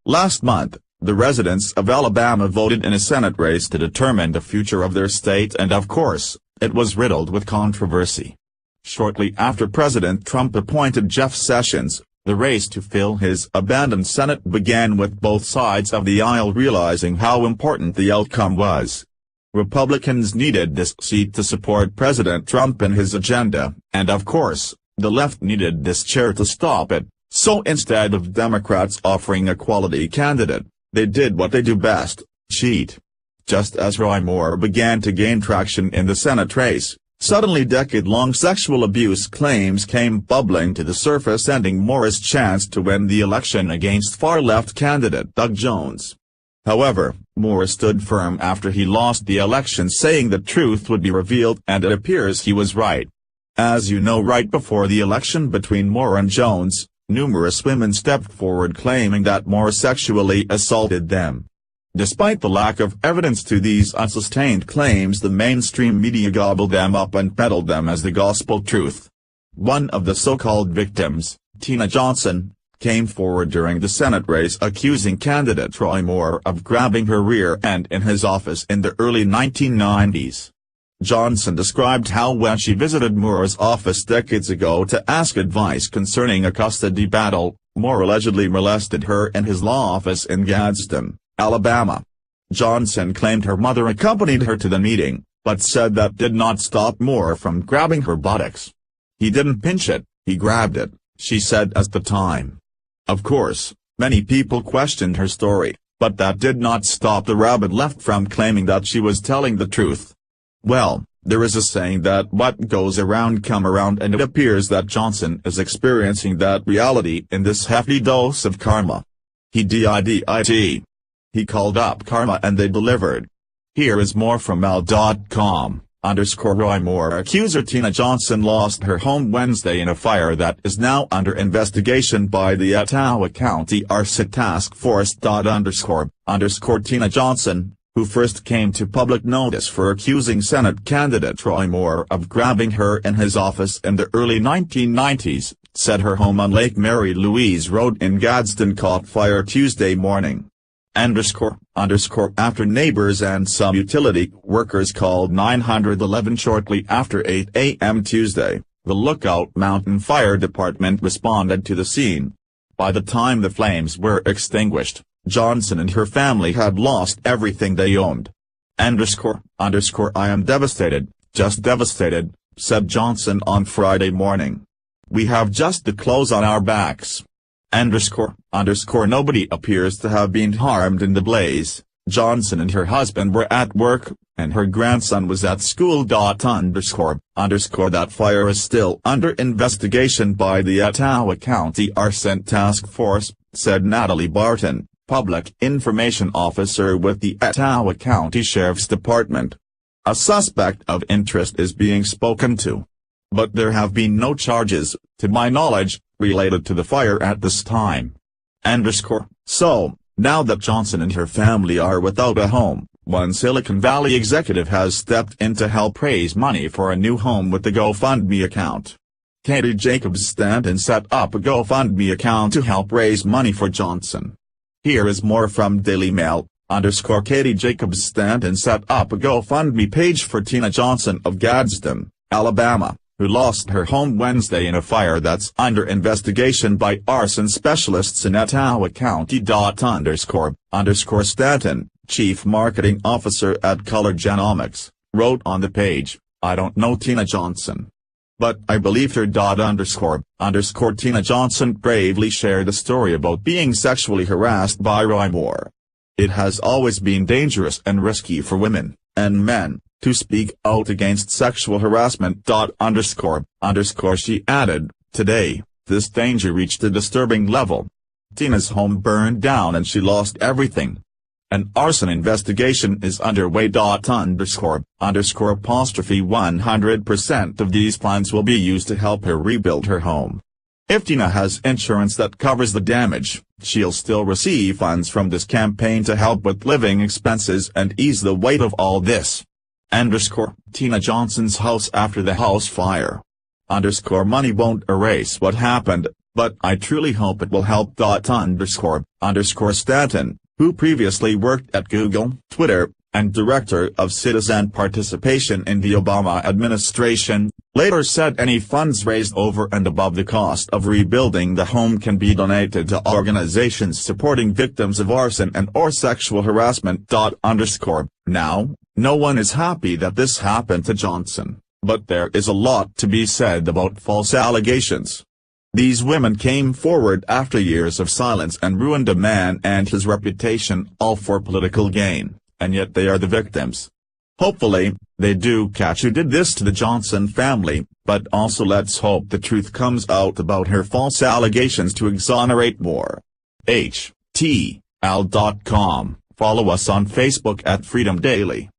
Last month, the residents of Alabama voted in a Senate race to determine the future of their state, and of course, it was riddled with controversy. Shortly after President Trump appointed Jeff Sessions, the race to fill his abandoned Senate began with both sides of the aisle realizing how important the outcome was. Republicans needed this seat to support President Trump and his agenda, and of course, the left needed this chair to stop it, so instead of Democrats offering a quality candidate, they did what they do best, cheat. Just as Roy Moore began to gain traction in the Senate race, suddenly decade-long sexual abuse claims came bubbling to the surface, ending Moore's chance to win the election against far-left candidate Doug Jones. However, Moore stood firm after he lost the election, saying the truth would be revealed, and it appears he was right. As you know, right before the election between Moore and Jones, numerous women stepped forward claiming that Moore sexually assaulted them. Despite the lack of evidence to these unsustained claims, the mainstream media gobbled them up and peddled them as the gospel truth. One of the so-called victims, Tina Johnson, came forward during the Senate race accusing candidate Roy Moore of grabbing her rear end in his office in the early 1990s. Johnson described how when she visited Moore's office decades ago to ask advice concerning a custody battle, Moore allegedly molested her in his law office in Gadsden, Alabama. Johnson claimed her mother accompanied her to the meeting, but said that did not stop Moore from grabbing her buttocks. "He didn't pinch it, he grabbed it," she said at the time. Of course, many people questioned her story, but that did not stop the rabid left from claiming that she was telling the truth. Well, there is a saying that what goes around come around, and it appears that Johnson is experiencing that reality in this hefty dose of karma. He did it. He called up karma and they delivered. Here is more from Al.com. Roy Moore accuser Tina Johnson lost her home Wednesday in a fire that is now under investigation by the Etowah County Arson Task Force. Tina Johnson, who first came to public notice for accusing Senate candidate Roy Moore of grabbing her in his office in the early 1990s, said her home on Lake Mary Louise Road in Gadsden caught fire Tuesday morning. After neighbors and some utility workers called 911 shortly after 8 a.m. Tuesday, the Lookout Mountain Fire Department responded to the scene. By the time the flames were extinguished, Johnson and her family had lost everything they owned. I am devastated, just devastated, said Johnson on Friday morning. We have just the clothes on our backs. Nobody appears to have been harmed in the blaze. Johnson and her husband were at work, and her grandson was at school. That fire is still under investigation by the Etowah County Arson Task Force, said Natalie Barton, Public Information Officer with the Etowah County Sheriff's Department. A suspect of interest is being spoken to. But there have been no charges, to my knowledge, related to the fire at this time. So, now that Johnson and her family are without a home, one Silicon Valley executive has stepped in to help raise money for a new home with the GoFundMe account. Katie Jacobs Stanton set up a GoFundMe account to help raise money for Johnson. Here is more from Daily Mail. Katie Jacobs Stanton set up a GoFundMe page for Tina Johnson of Gadsden, Alabama, who lost her home Wednesday in a fire that's under investigation by arson specialists in Etowah County. Stanton, Chief Marketing Officer at Color Genomics, wrote on the page, "I don't know Tina Johnson, but I believe her." Tina Johnson bravely shared a story about being sexually harassed by Roy Moore. "It has always been dangerous and risky for women, and men, to speak out against sexual harassment." She added, "Today, this danger reached a disturbing level. Tina's home burned down and she lost everything. An arson investigation is underway. 100% of these funds will be used to help her rebuild her home. If Tina has insurance that covers the damage, she'll still receive funds from this campaign to help with living expenses and ease the weight of all this." Tina Johnson's house after the house fire. Money won't erase what happened, but I truly hope it will help. Stanton, who previously worked at Google, Twitter, and Director of Citizen Participation in the Obama administration, later said any funds raised over and above the cost of rebuilding the home can be donated to organizations supporting victims of arson and/or sexual harassment. Now, no one is happy that this happened to Johnson, but there is a lot to be said about false allegations. These women came forward after years of silence and ruined a man and his reputation, all for political gain, and yet they are the victims. Hopefully, they do catch who did this to the Johnson family, but also let's hope the truth comes out about her false allegations to exonerate more. HTL.com. Follow us on Facebook at Freedom Daily.